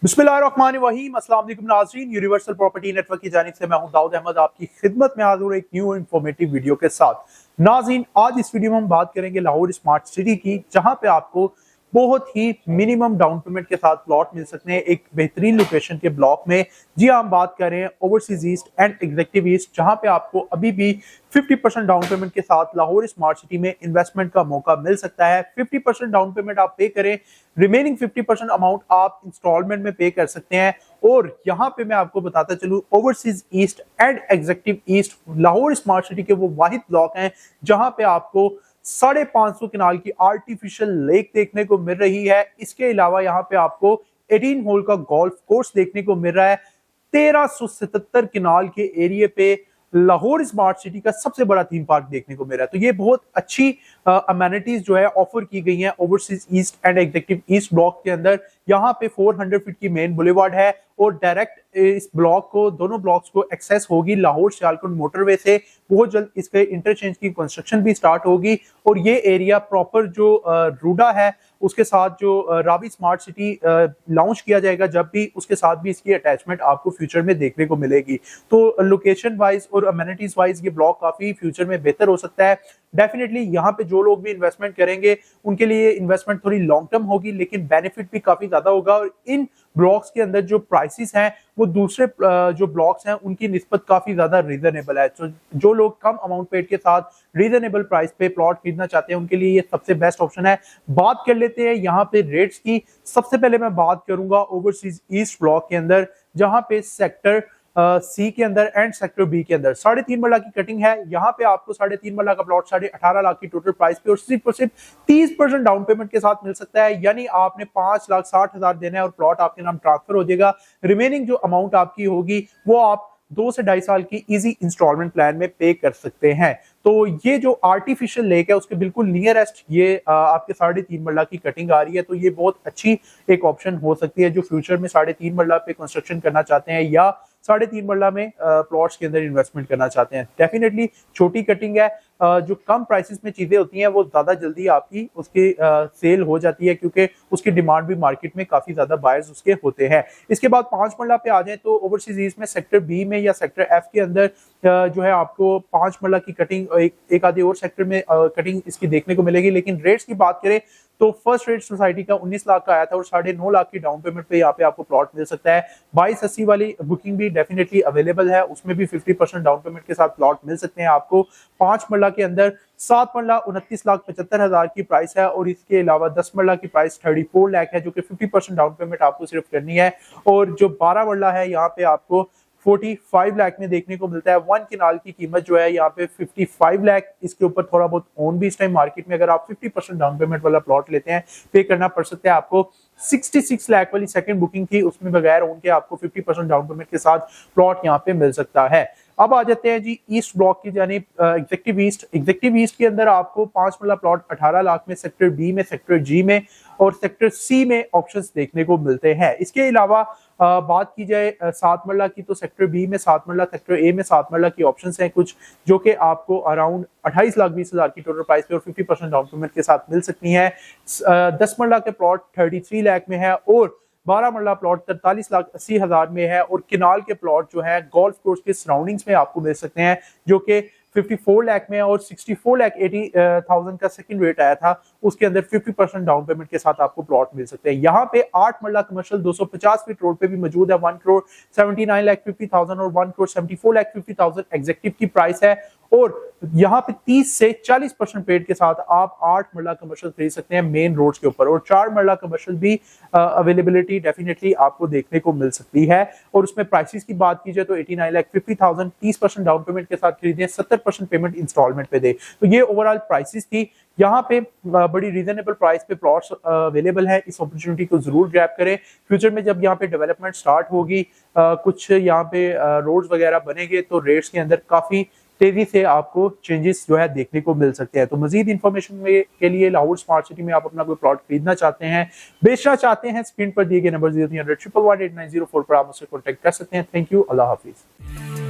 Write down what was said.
बिस्मिल्लाहिर्रहमानिर्रहीम। अस्सलाम वालेकुम नाज़रीन, यूनिवर्सल प्रॉपर्टी नेटवर्क की जानिब से मैं हूं दाऊद अहमद आपकी खिदमत में हाजिर हूं एक न्यू इन्फॉर्मेटिव वीडियो के साथ। नाज़रीन, आज इस वीडियो में हम बात करेंगे लाहौर स्मार्ट सिटी की, जहां पे आपको बहुत ही मिनिमम डाउन पेमेंट के साथ प्लॉट मिल सकते हैं एक बेहतरीन लोकेशन के ब्लॉक में। जी हाँ, हम बात कर रहे हैं overseas east and executive east, जहां पे आपको अभी भी 50% डाउन पेमेंट के साथ लाहौर स्मार्ट सिटी में इन्वेस्टमेंट का मौका मिल सकता है। 50% डाउन पेमेंट आप पे करें, रिमेनिंग 50% अमाउंट आप इंस्टॉलमेंट में पे कर सकते हैं। और यहाँ पे मैं आपको बताता चलूं, overseas east and executive east Lahore smart city के वो वाहिद ब्लॉक हैं जहां पे आपको 550 किनाल की आर्टिफिशियल लेक देखने को मिल रही है। इसके अलावा यहाँ पे आपको 18 होल का गोल्फ कोर्स देखने को मिल रहा है। 1377 किनाल के एरिया पे लाहौर स्मार्ट सिटी का सबसे बड़ा थीम पार्क देखने को मिल रहा है। तो ये बहुत अच्छी अमेनिटीज जो है ऑफर की गई हैं overseas east and executive east block के अंदर। यहाँ पे 400 फीट की मेन बुलेवार्ड है और डायरेक्ट इस ब्लॉक को, दोनों ब्लॉक्स को एक्सेस होगी लाहौर सियालकोट मोटरवे से। बहुत जल्द इसके इंटरचेंज की कंस्ट्रक्शन भी स्टार्ट होगी और ये एरिया प्रॉपर जो रूडा है उसके साथ जो रावी स्मार्ट सिटी लॉन्च किया जाएगा, जब भी उसके साथ भी इसकी अटैचमेंट आपको फ्यूचर में देखने को मिलेगी। तो लोकेशन वाइज और अमेनिटीज वाइज ये ब्लॉक काफी फ्यूचर में बेहतर हो सकता है। डेफिनेटली यहाँ पे जो लोग भी इन्वेस्टमेंट करेंगे उनके लिए इन्वेस्टमेंट थोड़ी लॉन्ग टर्म होगी, लेकिन बेनिफिट भी काफी ज्यादा होगा। और इन ब्लॉक्स के अंदर जो प्राइसेस हैं वो दूसरे जो ब्लॉक्स हैं उनकी निस्बत काफी ज्यादा रीजनेबल है। तो जो लोग कम अमाउंट पेड के साथ रीजनेबल प्राइस पे प्लॉट खरीदना चाहते हैं उनके लिए ये सबसे बेस्ट ऑप्शन है। बात कर लेते हैं यहाँ पे रेट्स की। सबसे पहले मैं बात करूंगा ओवरसीज ईस्ट ब्लॉक के अंदर, जहां पे सेक्टर सी के अंदर एंड सेक्टर बी के अंदर 3.5 मरला की कटिंग है। यहाँ पे आपको 3.5 मरला का प्लॉट 18.5 लाख की टोटल प्राइस पे और सिर्फ 30% डाउन पेमेंट के साथ मिल सकता है। यानी आपने 5,60,000 देना है और प्लॉट आपके नाम ट्रांसफर हो जाएगा। रिमेनिंग जो अमाउंट आपकी होगी वो आप 2 से 2.5 साल की इजी इंस्टॉलमेंट प्लान में पे कर सकते हैं। तो ये जो आर्टिफिशियल लेक है उसके बिल्कुल नियरेस्ट ये आपके 3.5 मरला की कटिंग आ रही है। तो ये बहुत अच्छी एक ऑप्शन हो सकती है जो फ्यूचर में 3.5 मरला पे कंस्ट्रक्शन करना चाहते हैं या 3.5 मरला में प्लॉट्स के अंदर इन्वेस्टमेंट करना चाहते हैं। डेफिनेटली छोटी कटिंग है, जो कम प्राइसेस में चीजें होती हैं वो ज्यादा जल्दी आपकी उसकी सेल हो जाती है, क्योंकि उसकी डिमांड भी मार्केट में काफी ज्यादा बायर्स उसके होते हैं। इसके बाद 5 मरला पे आ जाए तो ओवरसीज ईस्ट में सेक्टर बी में या सेक्टर एफ के अंदर जो है आपको 5 मरला की कटिंग एक आधे और सेक्टर में कटिंग इसकी देखने को मिलेगी। लेकिन रेट्स की बात करें तो फर्स्ट रेट सोसाइटी का 19 लाख का आया था और 9.5 लाख की डाउन पेमेंट पे यहाँ पे आपको प्लॉट मिल सकता है। 2280 वाली बुकिंग भी डेफिनेटली अवेलेबल है, उसमें भी 50% डाउन पेमेंट के साथ प्लॉट मिल सकते हैं आपको। 5 मरला के अंदर 7 मरला 29,75,000 की प्राइस है और इसके अलावा 10 मरला की प्राइस 34 लाख है, जो कि 50% डाउन पेमेंट आपको सिर्फ करनी है। और जो 12 मरला है यहाँ पे आपको 45 लाख में देखने को मिलता है। 1 किनाल की कीमत जो है यहाँ पे 55 लाख। इसके ऊपर थोड़ा बहुत ओन भी इस टाइम मार्केट में, अगर आप 50% डाउन पेमेंट वाला प्लॉट लेते हैं पे करना पड़ सकता है आपको। 66 लाख वाली सेकंड बुकिंग थी, उसमें बगैर ओन के आपको 50% डाउन पेमेंट के साथ प्लॉट यहाँ पे मिल सकता है। अब आ जाते हैं जी ईस्ट ब्लॉक की जानिब, एग्जेक्टिव ईस्ट। एग्जेक्टिव ईस्ट के अंदर आपको 5 मरला प्लॉट 18 लाख में सेक्टर बी में, सेक्टर जी में और सेक्टर सी में ऑप्शंस देखने को मिलते हैं। इसके अलावा बात की जाए 7 मरला की तो सेक्टर बी में 7 मरला, सेक्टर ए में 7 मरला की ऑप्शंस हैं कुछ, जो कि आपको अराउंड 28,20,000 की टोटल प्राइस पे और 50% डाउन पेमेंट के साथ मिल सकती हैं। 10 मरला के प्लॉट 33 लाख में है और 12 मरला प्लॉट 43,80,000 में है। और किनाल के प्लॉट जो है गोल्फ कोर्स के सराउंडिंग्स में आपको मिल सकते हैं, जो कि 54 लाख में और 64,80,000 का सेकंड रेट आया था, उसके अंदर 50% डाउन पेमेंट के साथ आपको प्लॉट मिल सकते हैं। यहाँ पे 8 मरला कमर्शियल 250 फीट रोड पे भी मौजूद है। 1,79,50,000 और 1,74,50,000 एग्जेक्टिव की प्राइस है और यहाँ पे 30 से 40% पेड के साथ आप 8 मरला कमर्शियल खरीद सकते हैं मेन रोड्स के ऊपर। और 4 मरला कमर्शियल भी अवेलेबिलिटी डेफिनेटली आपको देखने को मिल सकती है। और उसमें प्राइसेस की बात की जाए तो 89,50,000 30% डाउन पेमेंट के साथ खरीदें, 70% पेमेंट इंस्टॉलमेंट पे दे। तो ये ओवरऑल प्राइसेस थी। यहाँ पे बड़ी रीजनेबल प्राइस पे प्लॉट्स अवेलेबल है, इस अपॉर्चुनिटी को जरूर ग्रैब करें। फ्यूचर में जब यहाँ पे डेवलपमेंट स्टार्ट होगी, कुछ यहाँ पे रोड्स वगैरह बनेंगे तो रेट्स के अंदर काफी तेजी से आपको चेंजेस जो है देखने को मिल सकते हैं। तो मजीद इन्फॉर्मेशन के लिए लाहौर स्मार्ट सिटी में आप अपना कोई प्लॉट खरीदना चाहते हैं, बेचना चाहते हैं, स्क्रीन पर दिए गए नंबर 0300 111 8904 पर आप मुझसे कॉन्टेक्ट कर सकते हैं। Thank you, Allah Hafiz.